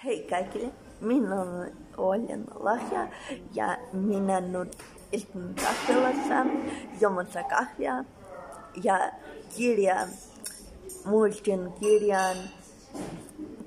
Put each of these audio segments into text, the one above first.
Hei kaikille, minä olen Lahja ja minä nyt istun kahvilassa juomassa kahvia ja muistin kirjan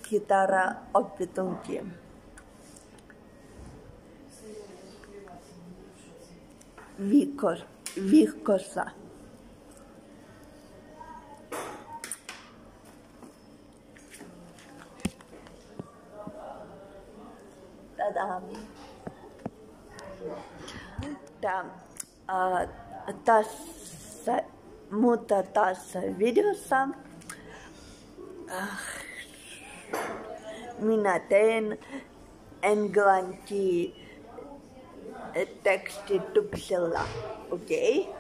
kitara-oppitunti. Viikossa. Tässä videossa minä teen englanti tekstituksella. Okei.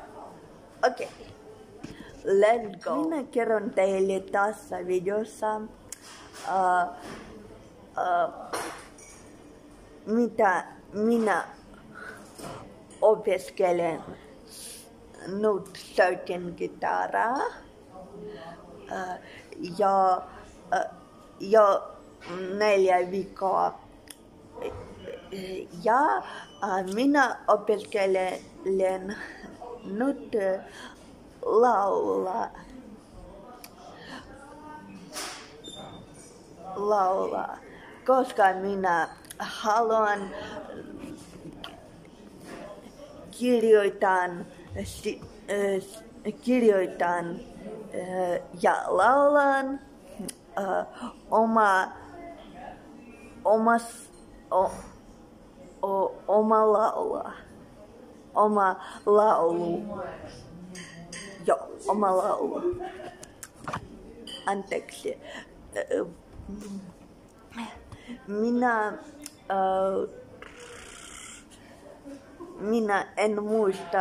Let's go. Minä kerron teille tässä videossa mitä minä opiskelen nyt soitin kitaraa jo 4 viikkoa ja minä opiskelen nyt laulaa, koska minä haluan kirjoitan ja laulan oma laulu. Anteeksi. Minä en muista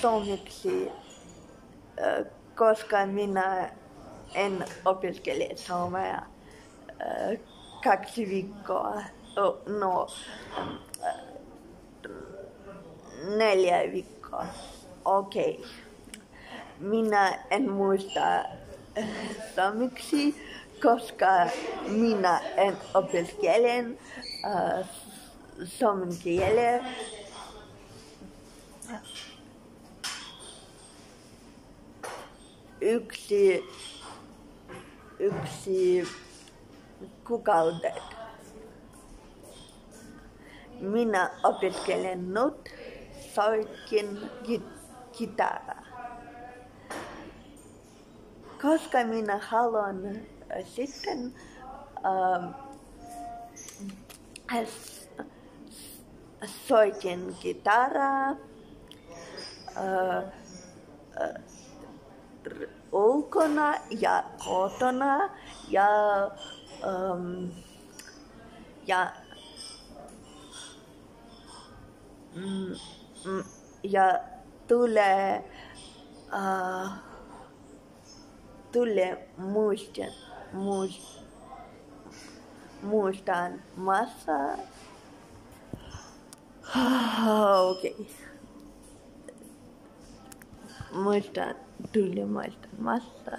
suomeksi, koska minä en opiskele suomea 2 viikkoa, 4 viikkoa. Okei. Minä en muista suomeksi, koska minä en opiskele suomen kieltä. Yksi kuukaudet. Minä opiskelen nyt soitin kitaraa. Koska minä haluan sitten soitin kitaraa ulkona ja kotona ja tulee muistan massa. Okei. Muistan massa.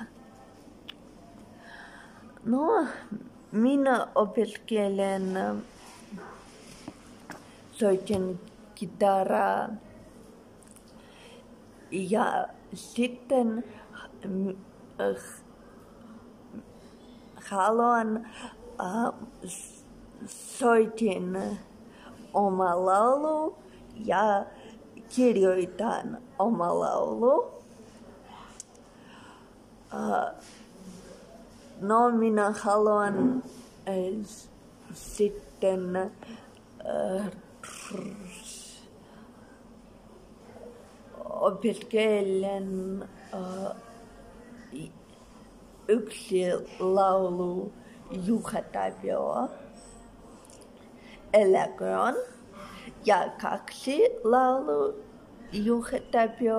No, minä opiskelen soitin kitaraa ja sitten haluan soitin oma laulu ja kirjoitan oma laulu. No, minä haluan sitten opiskelen yksi laulu Juha Tapio eläköön ja 2 laulu Juha Tapio.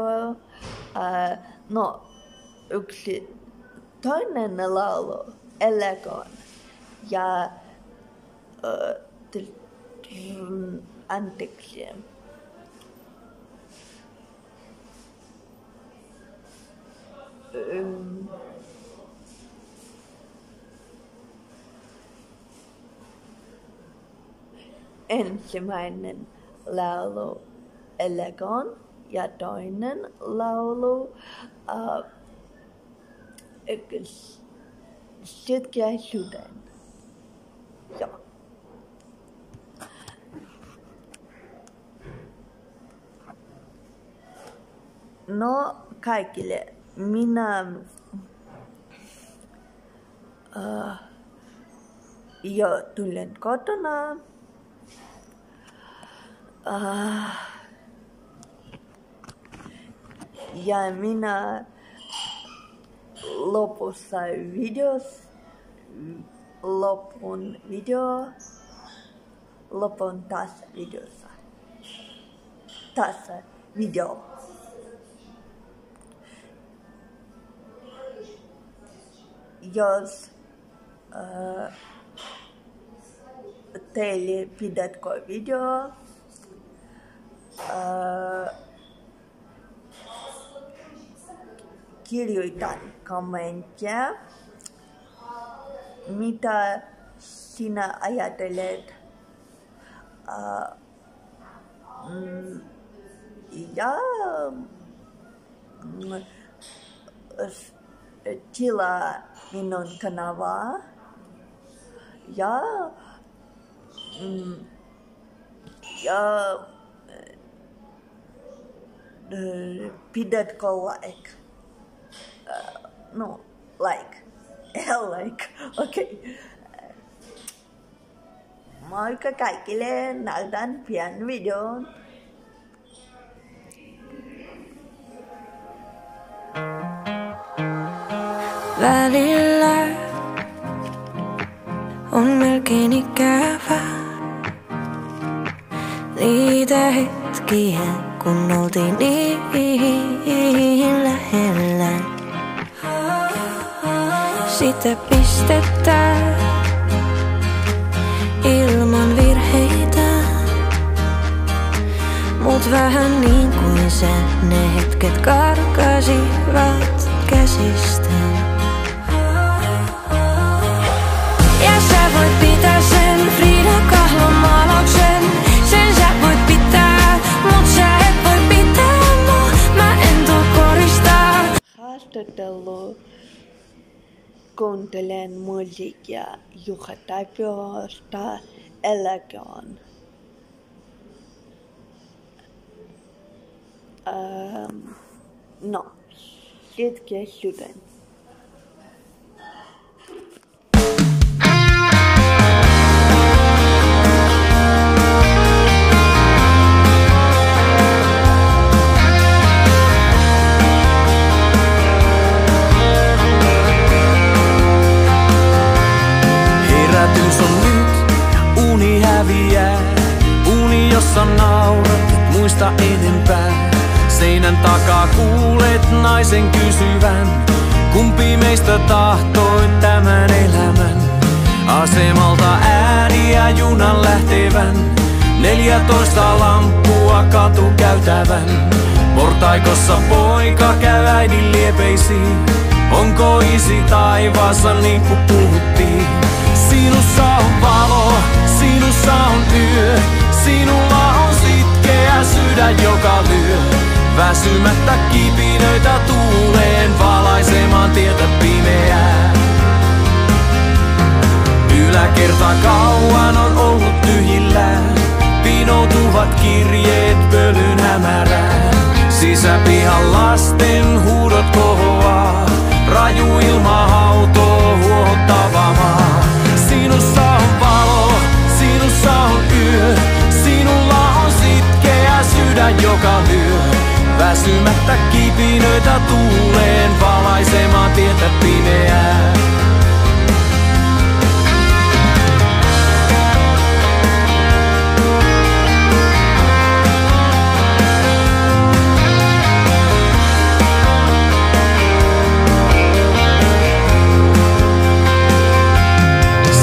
Yksi toinen laulu eläköön ja anteeksi. ensimmäinen laulu Elegon ja toinen laulu Sitkeä sydän. Joo. No kaikille minä jo tulen kotona. Ja minä lopussa lopun taas videossa. Taas video. Jos teille pidätkö video, kirjoitan kommenttia, mitä sinä ajattelet ja tilaa minun kanavaa ja pidätkö like? No, like. Like. Okay. Moikka kaikille, näytän pian videon. Välillä on melkein ikävää niitä hetkiä, kun oltiin niin lähellä. Sitä pistetään ilman virheitä, mut vähän niin kuin ne hetket karkasivat käsistä. Ja sä voit pitää sen Frida Kahlon maalauksen, sen sä voit pitää, mut sä et voi pitää mua, mä en tuu koristaa. Haastattelu. Kuuntelen musiikkia Juha Taipiosta Elegon. No, sitkeä sydän. Herätys on nyt, uni häviää. Uni, jossa naurat, et muista enempää. Seinän takaa kuulet naisen kysyvän, kumpi meistä tahtoi tämän elämän. Asemalta ääniä junan lähtevän, 14 lamppua katukäytävän. Portaikossa poika käy äidin liepeisiin, onko isi taivaassa niin kuin puhuttiin. Sinussa on valo, sinussa on yö, sinulla on sitkeä sydän, joka lyö. Väsymättä kipinöitä tuuleen valaisemaan tietä pimeää. Yläkerta kauan on ollut tyhjillään, pinoutuvat kirjeet pölyn hämärään. Sisäpihan lasten huudot kohoaa, raju ilma hautoo huohottava maa. Sinussa on valo, sinussa on yö, sinulla on sitkeä sydän, joka lyö. Väsymättä kipinöitä tuuleen valaisemaan tietä pimeää.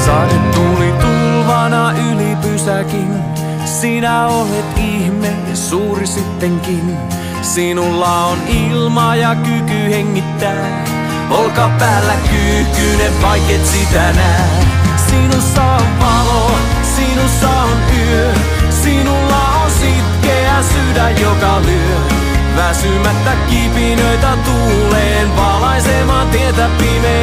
Sade tuli tulvana yli pysäkin. Sinä olet ihme ja suuri sittenkin. Sinulla on ilma ja kyky hengittää. Olkapäällä kyyhkynen, vaiket sitä nää. Sinussa on valo, sinussa on yö. yö. Sinulla on sitkeä sydän, joka lyö väsymättä kipinöitä tuuleen valaisemaan tietä pimeä.